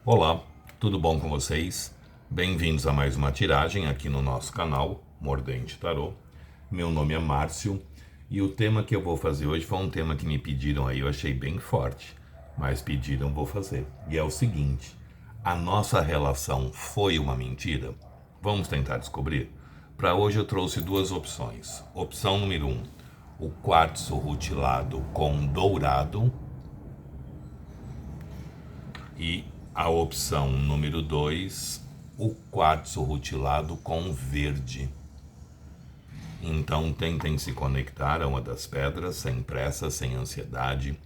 Olá, tudo bom com vocês? Bem-vindos a mais uma tiragem aqui no nosso canal Mordente Tarô. Meu nome é Márcio e o tema que eu vou fazer hoje foi um tema que me pediram aí, eu achei bem forte, mas pediram, vou fazer. E é o seguinte: a nossa relação foi uma mentira? Vamos tentar descobrir? Para hoje eu trouxe duas opções. Opção número 1, o quartzo rutilado com dourado. E a opção número 2, o quartzo rutilado com verde. Então tentem se conectar a uma das pedras, sem pressa, sem ansiedade.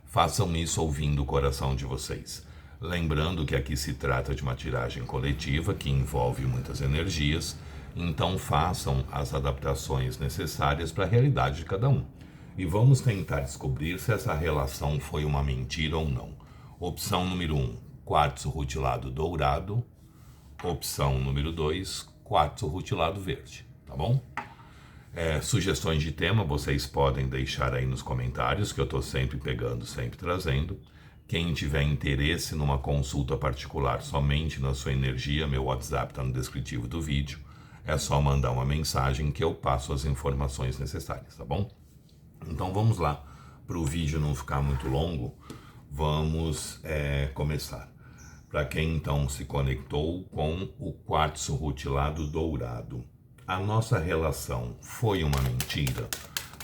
Façam isso ouvindo o coração de vocês. Lembrando que aqui se trata de uma tiragem coletiva que envolve muitas energias, então façam as adaptações necessárias para a realidade de cada um. E vamos tentar descobrir se essa relação foi uma mentira ou não. Opção número 1, quartzo rutilado dourado. Opção número 2, quartzo rutilado verde. Tá bom? Sugestões de tema vocês podem deixar aí nos comentários, que eu estou sempre pegando, sempre trazendo. Quem tiver interesse numa consulta particular somente na sua energia, meu WhatsApp está no descritivo do vídeo. É só mandar uma mensagem que eu passo as informações necessárias, tá bom? Então vamos lá, para o vídeo não ficar muito longo, vamos começar. Para quem então se conectou com o quartzo rutilado dourado, a nossa relação foi uma mentira?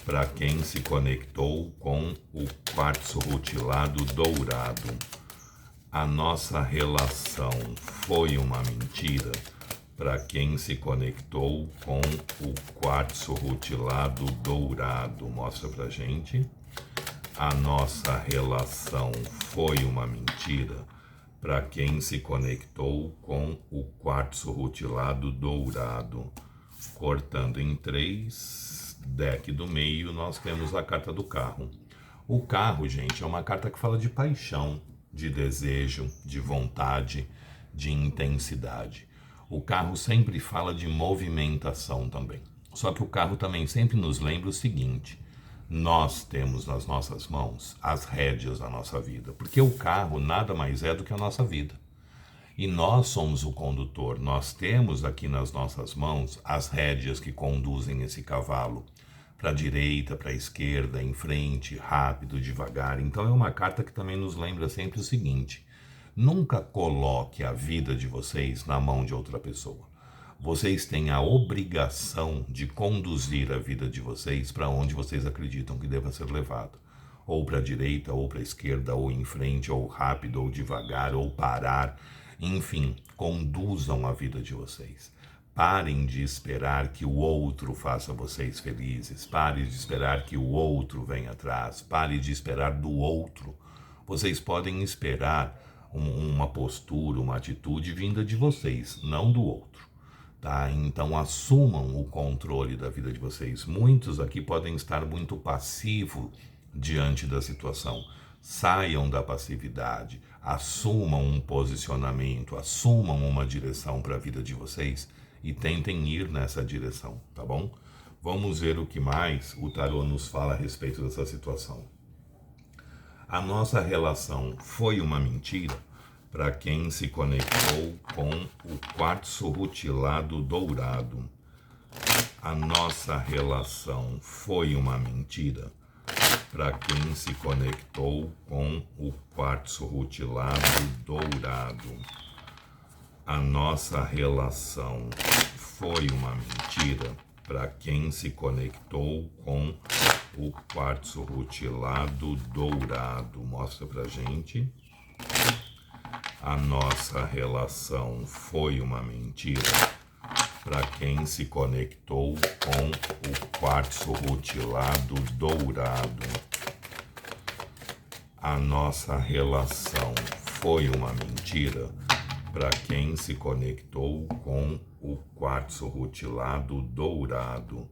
Para quem se conectou com o quartzo rutilado dourado, a nossa relação foi uma mentira? Para quem se conectou com o quartzo rutilado dourado, mostra pra gente. A nossa relação foi uma mentira? Para quem se conectou com o quartzo rutilado dourado, cortando em 3, deck do meio, nós temos a carta do carro. O carro, gente, é uma carta que fala de paixão, de desejo, de vontade, de intensidade. O carro sempre fala de movimentação também. Só que o carro também sempre nos lembra o seguinte: nós temos nas nossas mãos as rédeas da nossa vida, porque o carro nada mais é do que a nossa vida. E nós somos o condutor, nós temos aqui nas nossas mãos as rédeas que conduzem esse cavalo para a direita, para a esquerda, em frente, rápido, devagar. Então é uma carta que também nos lembra sempre o seguinte: nunca coloque a vida de vocês na mão de outra pessoa. Vocês têm a obrigação de conduzir a vida de vocês para onde vocês acreditam que deva ser levado. Ou para a direita, ou para a esquerda, ou em frente, ou rápido, ou devagar, ou parar. Enfim, conduzam a vida de vocês. Parem de esperar que o outro faça vocês felizes. Parem de esperar que o outro venha atrás. Parem de esperar do outro. Vocês podem esperar uma postura, uma atitude vinda de vocês, não do outro. Tá? Então assumam o controle da vida de vocês. Muitos aqui podem estar muito passivos diante da situação. Saiam da passividade, assumam um posicionamento, assumam uma direção para a vida de vocês e tentem ir nessa direção, tá bom? Vamos ver o que mais o tarô nos fala a respeito dessa situação. A nossa relação foi uma mentira? Para quem se conectou com o quartzo rutilado dourado, a nossa relação foi uma mentira? Para quem se conectou com o quartzo rutilado dourado, a nossa relação foi uma mentira? Para quem se conectou com o quartzo rutilado dourado, mostra pra gente. A nossa relação foi uma mentira? Para quem se conectou com o quartzo rutilado dourado, a nossa relação foi uma mentira? Para quem se conectou com o quartzo rutilado dourado,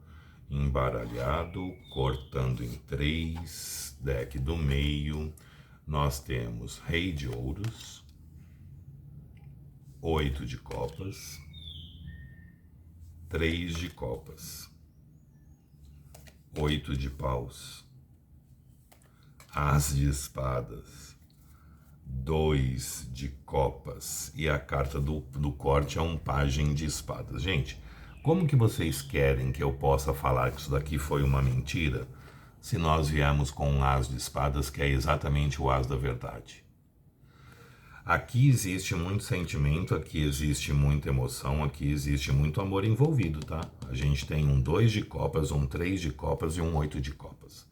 embaralhado, cortando em 3, deck do meio, nós temos Rei de Ouros, 8 de copas, 3 de copas, 8 de paus, As de espadas, 2 de copas e a carta do corte é um pajem de espadas. Gente, como que vocês querem que eu possa falar que isso daqui foi uma mentira se nós viemos com um as de espadas que é exatamente o as da verdade? Aqui existe muito sentimento, aqui existe muita emoção, aqui existe muito amor envolvido, tá? A gente tem um 2 de copas, um 3 de copas e um 8 de copas.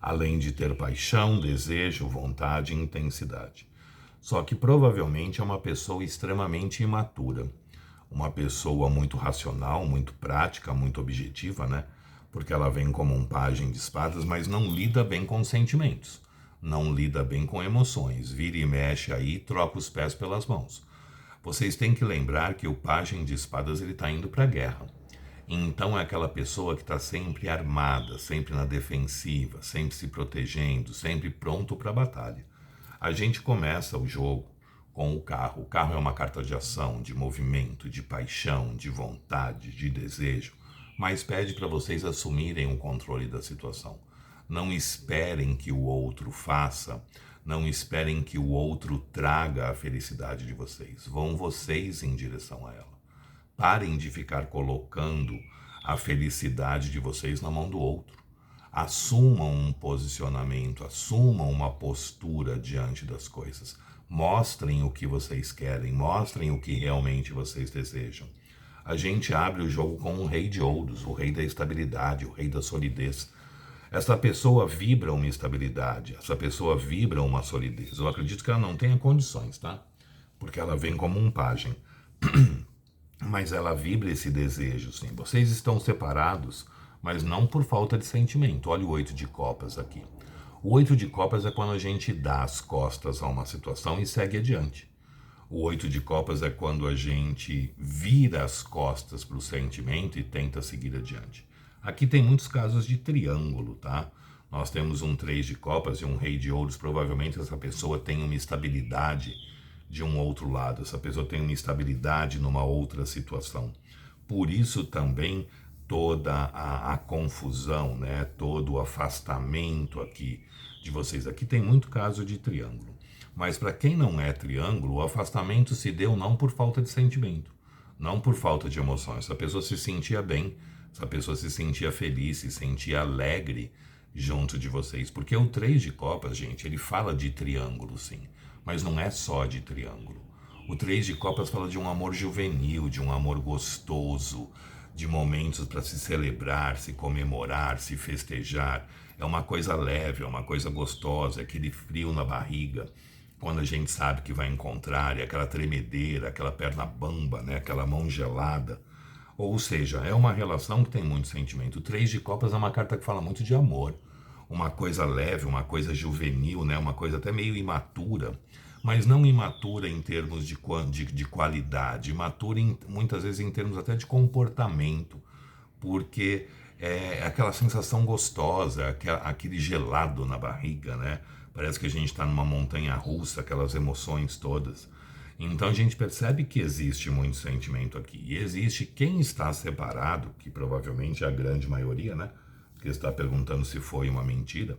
Além de ter paixão, desejo, vontade e intensidade. Só que provavelmente é uma pessoa extremamente imatura. Uma pessoa muito racional, muito prática, muito objetiva, né? Porque ela vem como um pajem de espadas, mas não lida bem com sentimentos. Não lida bem com emoções. Vira e mexe aí, troca os pés pelas mãos. Vocês têm que lembrar que o pajem de espadas ele está indo para a guerra. Então é aquela pessoa que está sempre armada, sempre na defensiva, sempre se protegendo, sempre pronto para a batalha. A gente começa o jogo com o carro. O carro é uma carta de ação, de movimento, de paixão, de vontade, de desejo, mas pede para vocês assumirem o controle da situação. Não esperem que o outro faça, não esperem que o outro traga a felicidade de vocês. Vão vocês em direção a ela. Parem de ficar colocando a felicidade de vocês na mão do outro. Assumam um posicionamento, assumam uma postura diante das coisas. Mostrem o que vocês querem, mostrem o que realmente vocês desejam. A gente abre o jogo com um rei de ouros, o rei da estabilidade, o rei da solidez. Essa pessoa vibra uma estabilidade, essa pessoa vibra uma solidez. Eu acredito que ela não tenha condições, tá? Porque ela vem como um pajem. Mas ela vibra esse desejo, sim. Vocês estão separados, mas não por falta de sentimento. Olha o 8 de copas aqui. O 8 de copas é quando a gente dá as costas a uma situação e segue adiante. O 8 de copas é quando a gente vira as costas para o sentimento e tenta seguir adiante. Aqui tem muitos casos de triângulo, tá? Nós temos um 3 de copas e um rei de ouros. Provavelmente essa pessoa tem uma estabilidade de um outro lado. Essa pessoa tem uma estabilidade numa outra situação. Por isso também toda a confusão, né? Todo o afastamento aqui de vocês. Aqui tem muito caso de triângulo. Mas para quem não é triângulo, o afastamento se deu não por falta de sentimento, não por falta de emoção. Essa pessoa se sentia bem, essa pessoa se sentia feliz, se sentia alegre junto de vocês. Porque o 3 de copas, gente, ele fala de triângulo, sim, mas não é só de triângulo. O 3 de copas fala de um amor juvenil, de um amor gostoso, de momentos para se celebrar, se comemorar, se festejar. É uma coisa leve, é uma coisa gostosa, aquele frio na barriga, quando a gente sabe que vai encontrar, e aquela tremedeira, aquela perna bamba, né? Aquela mão gelada. Ou seja, é uma relação que tem muito sentimento. O 3 de copas é uma carta que fala muito de amor. Uma coisa leve, uma coisa juvenil, né? Uma coisa até meio imatura. Mas não imatura em termos de qualidade. Imatura muitas vezes em termos até de comportamento. Porque é aquela sensação gostosa, aquele gelado na barriga, né? Parece que a gente está numa montanha russa, aquelas emoções todas. Então a gente percebe que existe muito sentimento aqui. E existe quem está separado, que provavelmente é a grande maioria, né? Que está perguntando se foi uma mentira.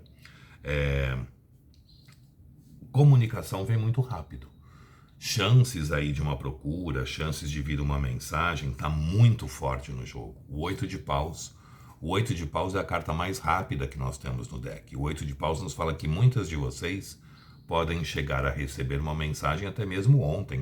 Comunicação vem muito rápido. Chances aí de uma procura, chances de vir uma mensagem, está muito forte no jogo. O 8 de paus. O 8 de paus é a carta mais rápida que nós temos no deck. O 8 de paus nos fala que muitas de vocês podem chegar a receber uma mensagem até mesmo ontem,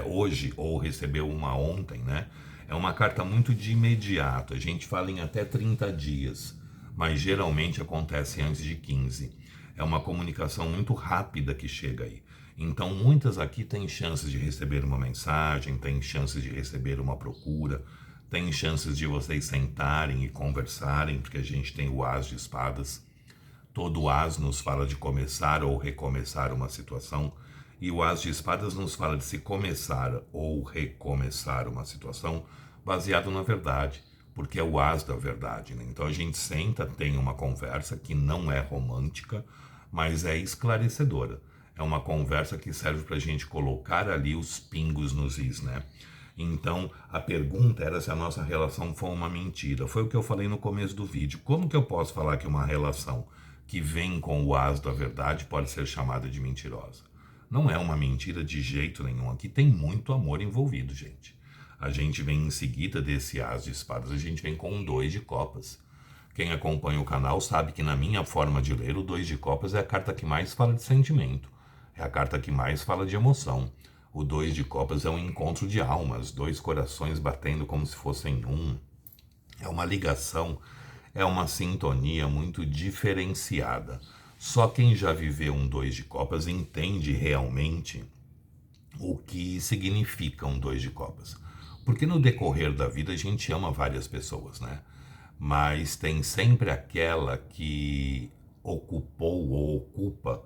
hoje, ou recebeu uma ontem, né? É uma carta muito de imediato. A gente fala em até 30 dias, mas geralmente acontece antes de 15. É uma comunicação muito rápida que chega aí. Então, muitas aqui têm chances de receber uma mensagem, têm chances de receber uma procura, tem chances de vocês sentarem e conversarem, porque a gente tem o as de espadas. Todo as nos fala de começar ou recomeçar uma situação, e o as de espadas nos fala de se começar ou recomeçar uma situação baseado na verdade, porque é o as da verdade, né? Então a gente senta, tem uma conversa que não é romântica, mas é esclarecedora. É uma conversa que serve para a gente colocar ali os pingos nos is, né? Então, a pergunta era se a nossa relação foi uma mentira. Foi o que eu falei no começo do vídeo. Como que eu posso falar que uma relação que vem com o as da verdade pode ser chamada de mentirosa. Não é uma mentira de jeito nenhum. Aqui tem muito amor envolvido, gente. A gente vem em seguida desse as de espadas, a gente vem com um 2 de copas. Quem acompanha o canal sabe que na minha forma de ler, o 2 de copas é a carta que mais fala de sentimento. É a carta que mais fala de emoção. O 2 de copas é um encontro de almas, 2 corações batendo como se fossem um. É uma ligação, é uma sintonia muito diferenciada. Só quem já viveu um 2 de copas entende realmente o que significa um 2 de copas. Porque no decorrer da vida a gente ama várias pessoas, né? Mas tem sempre aquela que ocupou ou ocupa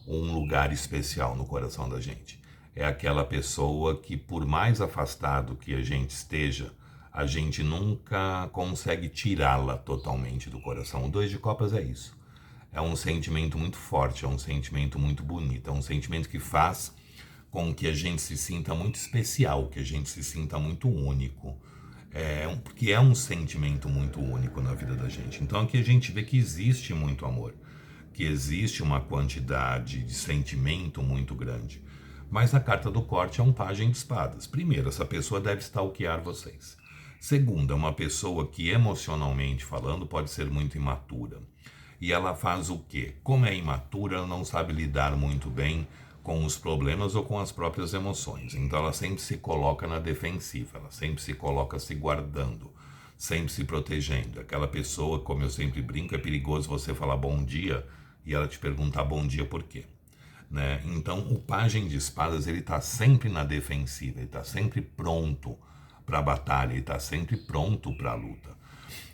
um lugar especial no coração da gente. É aquela pessoa que, por mais afastado que a gente esteja, a gente nunca consegue tirá-la totalmente do coração. O 2 de copas é isso. É um sentimento muito forte, é um sentimento muito bonito, é um sentimento que faz com que a gente se sinta muito especial, que a gente se sinta muito único. Porque é um sentimento muito único na vida da gente. Então aqui a gente vê que existe muito amor, que existe uma quantidade de sentimento muito grande. Mas a carta do corte é um pajem de espadas. Primeiro, essa pessoa deve stalkear vocês. Segundo, é uma pessoa que emocionalmente falando pode ser muito imatura. E ela faz o quê? Como é imatura, ela não sabe lidar muito bem com os problemas ou com as próprias emoções. Então ela sempre se coloca na defensiva, ela sempre se coloca se guardando, sempre se protegendo. Aquela pessoa, como eu sempre brinco, é perigoso você falar bom dia e ela te perguntar bom dia por quê. Né? Então o pajem de espadas ele está sempre na defensiva, ele está sempre pronto para a batalha, ele está sempre pronto para a luta.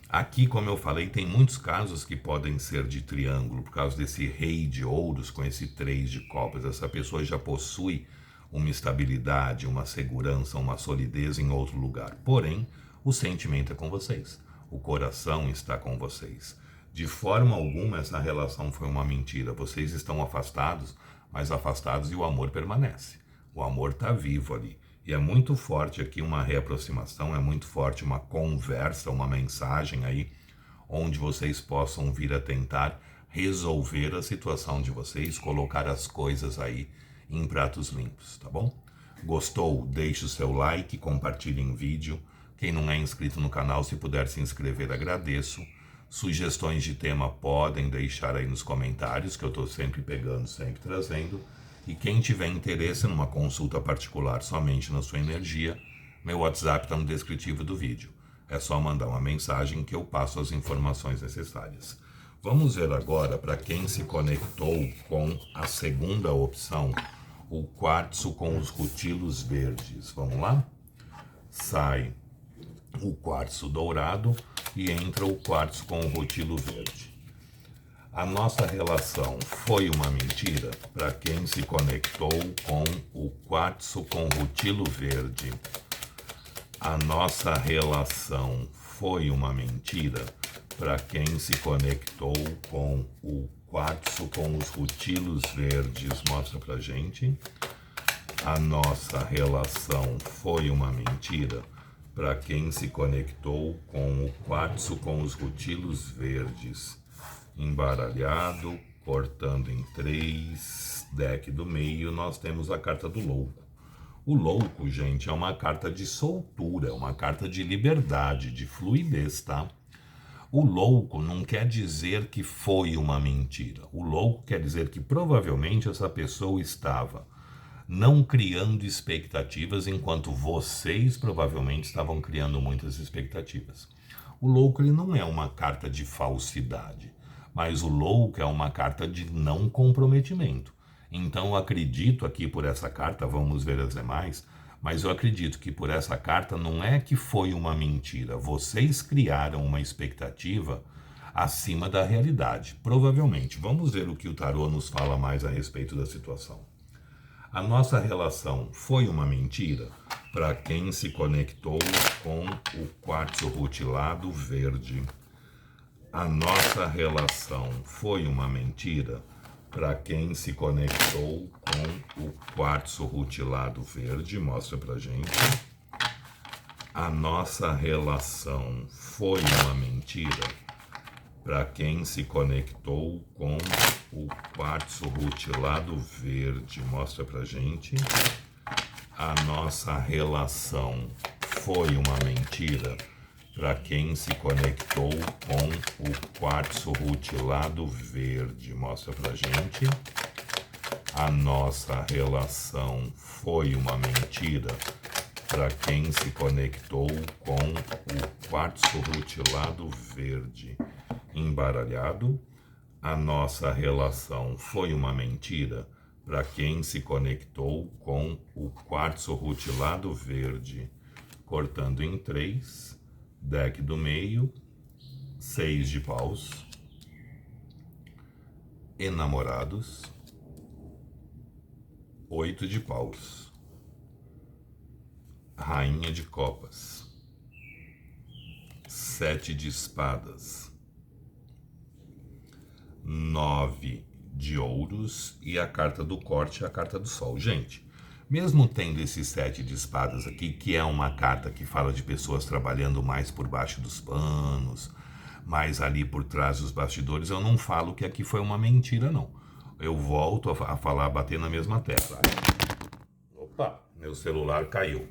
Aqui, como eu falei, tem muitos casos que podem ser de triângulo, por causa desse rei de ouros com esse 3 de copas. Essa pessoa já possui uma estabilidade, uma segurança, uma solidez em outro lugar. Porém, o sentimento é com vocês, o coração está com vocês. De forma alguma, essa relação foi uma mentira. Vocês estão afastados, mas afastados e o amor permanece. O amor está vivo ali. E é muito forte aqui uma reaproximação, é muito forte uma conversa, uma mensagem aí, onde vocês possam vir a tentar resolver a situação de vocês, colocar as coisas aí em pratos limpos, tá bom? Gostou? Deixe o seu like, compartilhe em vídeo. Quem não é inscrito no canal, se puder se inscrever, agradeço. Sugestões de tema podem deixar aí nos comentários, que eu estou sempre pegando, sempre trazendo. E quem tiver interesse numa consulta particular somente na sua energia, meu WhatsApp está no descritivo do vídeo. É só mandar uma mensagem que eu passo as informações necessárias. Vamos ver agora para quem se conectou com a segunda opção, o quartzo com os rutilos verdes. Vamos lá? Sai o quartzo dourado e entra o quartzo com o rutilo verde. A nossa relação foi uma mentira para quem se conectou com o quartzo com rutilo verde. A nossa relação foi uma mentira para quem se conectou com o quartzo com os rutilos verdes. Mostra pra gente. A nossa relação foi uma mentira para quem se conectou com o quartzo com os rutilos verdes. Embaralhado, cortando em 3, deck do meio, nós temos a carta do louco. O louco, gente, é uma carta de soltura, é uma carta de liberdade, de fluidez, tá? O louco não quer dizer que foi uma mentira. O louco quer dizer que provavelmente essa pessoa estava não criando expectativas, enquanto vocês provavelmente estavam criando muitas expectativas. O louco ele não é uma carta de falsidade. Mas o louco é uma carta de não comprometimento. Então eu acredito aqui por essa carta, vamos ver as demais, mas eu acredito que por essa carta não é que foi uma mentira. Vocês criaram uma expectativa acima da realidade, provavelmente. Vamos ver o que o tarô nos fala mais a respeito da situação. A nossa relação foi uma mentira para quem se conectou com o quartzo rutilado verde. A nossa relação foi uma mentira para quem se conectou com o quartzo rutilado verde. Mostra pra gente. A nossa relação foi uma mentira para quem se conectou com o quartzo rutilado verde. Mostra pra gente. A nossa relação foi uma mentira para quem se conectou com o quartzo rutilado verde. Mostra pra gente. A nossa relação foi uma mentira para quem se conectou com o quartzo rutilado verde. Embaralhado. A nossa relação foi uma mentira para quem se conectou com o quartzo rutilado verde. Cortando em 3, deck do meio, 6 de paus, enamorados, 8 de paus, rainha de copas, 7 de espadas, 9 de ouros e a carta do corte e a carta do sol. Gente, mesmo tendo esses 7 de espadas aqui, que é uma carta que fala de pessoas trabalhando mais por baixo dos panos, mais ali por trás dos bastidores, eu não falo que aqui foi uma mentira, não. Eu volto a falar, a bater na mesma tecla. Opa, meu celular caiu.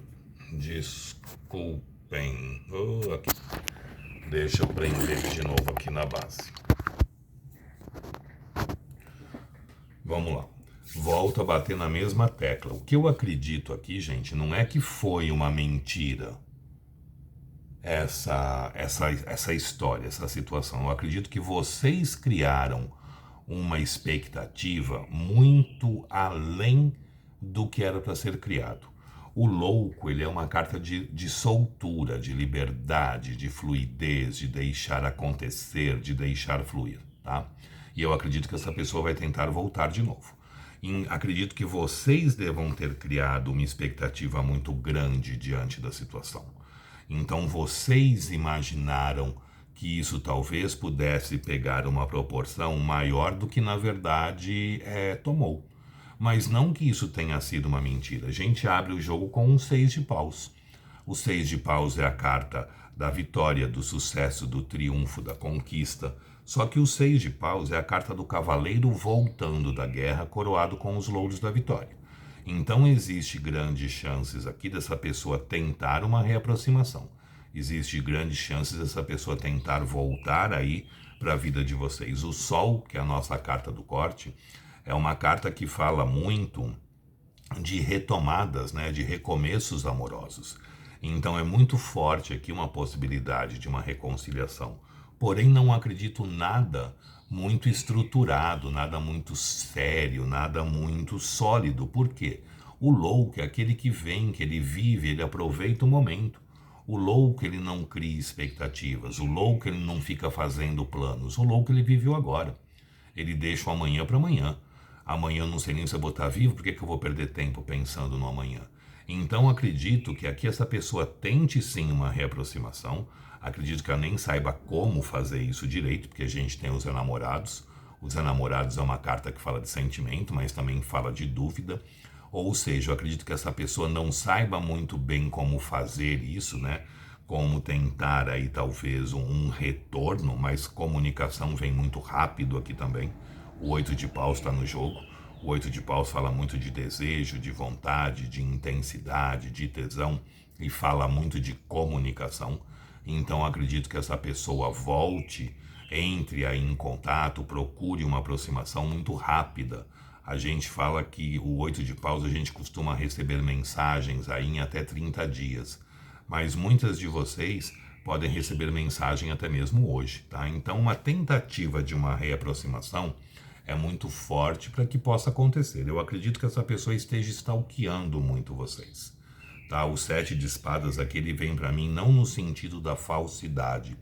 Desculpem. Aqui. Deixa eu prender de novo aqui na base. Vamos lá. Volto a bater na mesma tecla. O que eu acredito aqui, gente, não é que foi uma mentira essa história, essa situação. Eu acredito que vocês criaram uma expectativa muito além do que era para ser criado. O louco, ele é uma carta de soltura, de liberdade, de fluidez, de deixar acontecer, de deixar fluir, tá? E eu acredito que essa pessoa vai tentar voltar de novo. Acredito que vocês devam ter criado uma expectativa muito grande diante da situação. Então vocês imaginaram que isso talvez pudesse pegar uma proporção maior do que na verdade tomou. Mas não que isso tenha sido uma mentira. A gente abre o jogo com um 6 de paus. O 6 de paus é a carta da vitória, do sucesso, do triunfo, da conquista. Só que o 6 de paus é a carta do cavaleiro voltando da guerra, coroado com os louros da vitória. Então existe grandes chances aqui dessa pessoa tentar uma reaproximação. Existe grandes chances dessa pessoa tentar voltar aí para a vida de vocês. O Sol, que é a nossa carta do corte, é uma carta que fala muito de retomadas, né, de recomeços amorosos. Então é muito forte aqui uma possibilidade de uma reconciliação. Porém, não acredito nada muito estruturado, nada muito sério, nada muito sólido. Por quê? O louco é aquele que vem, que ele vive, ele aproveita o momento. O louco, ele não cria expectativas. O louco, ele não fica fazendo planos. O louco, ele vive o agora. Ele deixa o amanhã para amanhã. Amanhã eu não sei nem se eu vou estar vivo, por que eu vou perder tempo pensando no amanhã? Então acredito que aqui essa pessoa tente sim uma reaproximação. Acredito que ela nem saiba como fazer isso direito, porque a gente tem os enamorados. Os enamorados é uma carta que fala de sentimento, mas também fala de dúvida. Ou seja, eu acredito que essa pessoa não saiba muito bem como fazer isso, né? Como tentar aí talvez um retorno, mas comunicação vem muito rápido aqui também. O 8 de paus está no jogo. O 8 de paus fala muito de desejo, de vontade, de intensidade, de tesão e fala muito de comunicação. Então acredito que essa pessoa volte, entre aí em contato, procure uma aproximação muito rápida. A gente fala que o 8 de paus a gente costuma receber mensagens aí em até 30 dias. Mas muitas de vocês podem receber mensagem até mesmo hoje, tá? Então uma tentativa de uma reaproximação é muito forte para que possa acontecer. Eu acredito que essa pessoa esteja stalkeando muito vocês. Tá? O 7 de espadas aqui, ele vem para mim não no sentido da falsidade.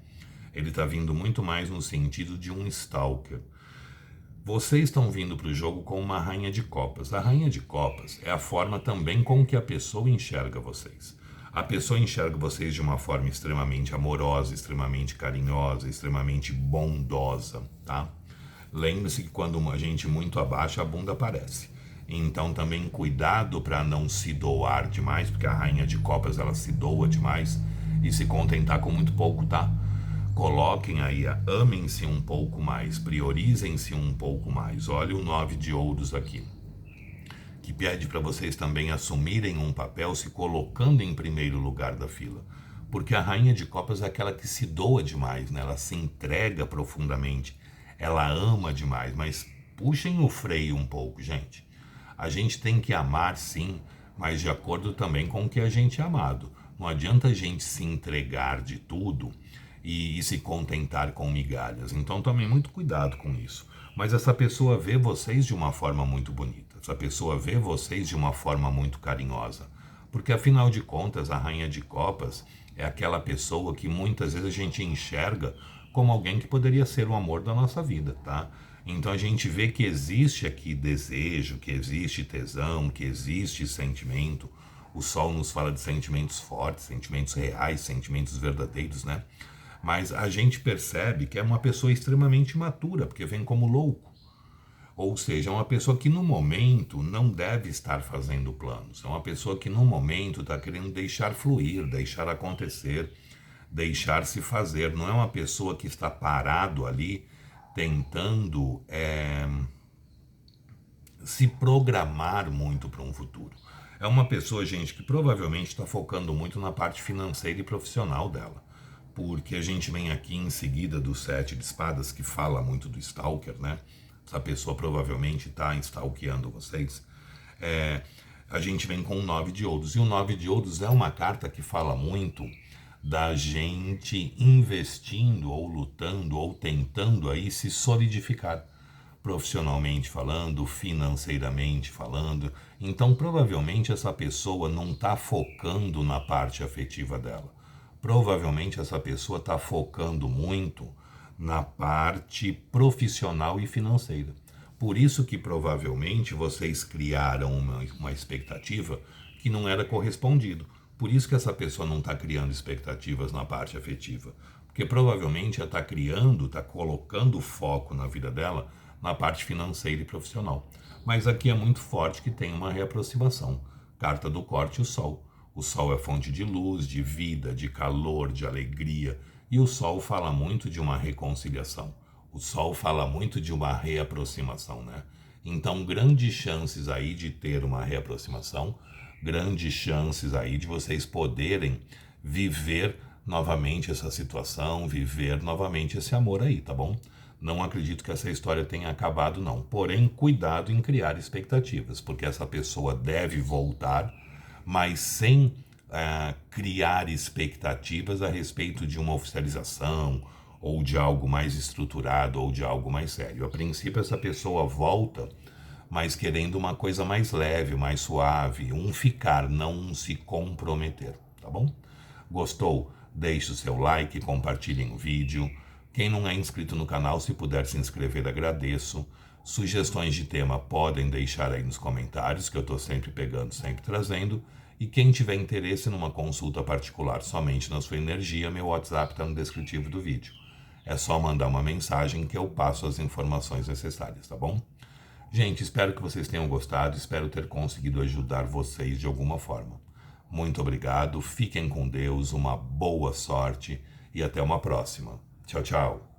Ele está vindo muito mais no sentido de um stalker. Vocês estão vindo para o jogo com uma rainha de copas. A rainha de copas é a forma também com que a pessoa enxerga vocês. A pessoa enxerga vocês de uma forma extremamente amorosa, extremamente carinhosa, extremamente bondosa, tá? Lembre-se que quando a gente muito abaixa, a bunda aparece. Então também cuidado para não se doar demais, porque a rainha de copas ela se doa demais e se contentar com muito pouco, tá? Coloquem aí, amem-se um pouco mais, priorizem-se um pouco mais. Olha o 9 de ouros aqui, que pede para vocês também assumirem um papel se colocando em primeiro lugar da fila. Porque a rainha de copas é aquela que se doa demais, né? Ela se entrega profundamente, ela ama demais, mas puxem o freio um pouco, gente. A gente tem que amar sim, mas de acordo também com o que a gente é amado. Não adianta a gente se entregar de tudo e se contentar com migalhas. Então tomem muito cuidado com isso. Mas essa pessoa vê vocês de uma forma muito bonita. Essa pessoa vê vocês de uma forma muito carinhosa. Porque afinal de contas, a rainha de copas é aquela pessoa que muitas vezes a gente enxerga como alguém que poderia ser o amor da nossa vida, tá? Então a gente vê que existe aqui desejo, que existe tesão, que existe sentimento. O sol nos fala de sentimentos fortes, sentimentos reais, sentimentos verdadeiros, né? Mas a gente percebe que é uma pessoa extremamente imatura, porque vem como louco. Ou seja, é uma pessoa que no momento não deve estar fazendo planos. É uma pessoa que no momento está querendo deixar fluir, deixar acontecer, deixar se fazer. Não é uma pessoa que está parado ali tentando se programar muito para um futuro. É uma pessoa, gente, que provavelmente está focando muito na parte financeira e profissional dela. Porque a gente vem aqui em seguida do 7 de espadas, que fala muito do stalker, né? Essa pessoa provavelmente está stalkeando vocês. A gente vem com o 9 de ouros. E o 9 de ouros é uma carta que fala muito da gente investindo ou lutando ou tentando aí se solidificar profissionalmente falando, financeiramente falando. Então provavelmente essa pessoa não está focando na parte afetiva dela. Provavelmente essa pessoa está focando muito na parte profissional e financeira. Por isso que provavelmente vocês criaram uma expectativa que não era correspondido. Por isso que essa pessoa não está criando expectativas na parte afetiva. Porque provavelmente ela está criando, está colocando foco na vida dela na parte financeira e profissional. Mas aqui é muito forte que tem uma reaproximação. Carta do corte, o sol. O sol é fonte de luz, de vida, de calor, de alegria. E o sol fala muito de uma reconciliação. O sol fala muito de uma reaproximação, né? Então, grandes chances aí de ter uma reaproximação, grandes chances aí de vocês poderem viver novamente essa situação, viver novamente esse amor aí, tá bom? Não acredito que essa história tenha acabado, não. Porém, cuidado em criar expectativas, porque essa pessoa deve voltar, mas sem criar expectativas a respeito de uma oficialização, ou de algo mais estruturado, ou de algo mais sério. A princípio, essa pessoa volta, mas querendo uma coisa mais leve, mais suave, um ficar, não um se comprometer, tá bom? Gostou? Deixe o seu like, compartilhem o vídeo. Quem não é inscrito no canal, se puder se inscrever, agradeço. Sugestões de tema podem deixar aí nos comentários, que eu estou sempre pegando, sempre trazendo. E quem tiver interesse numa consulta particular somente na sua energia, meu WhatsApp está no descritivo do vídeo. É só mandar uma mensagem que eu passo as informações necessárias, tá bom? Gente, espero que vocês tenham gostado, espero ter conseguido ajudar vocês de alguma forma. Muito obrigado, fiquem com Deus, uma boa sorte e até uma próxima. Tchau, tchau.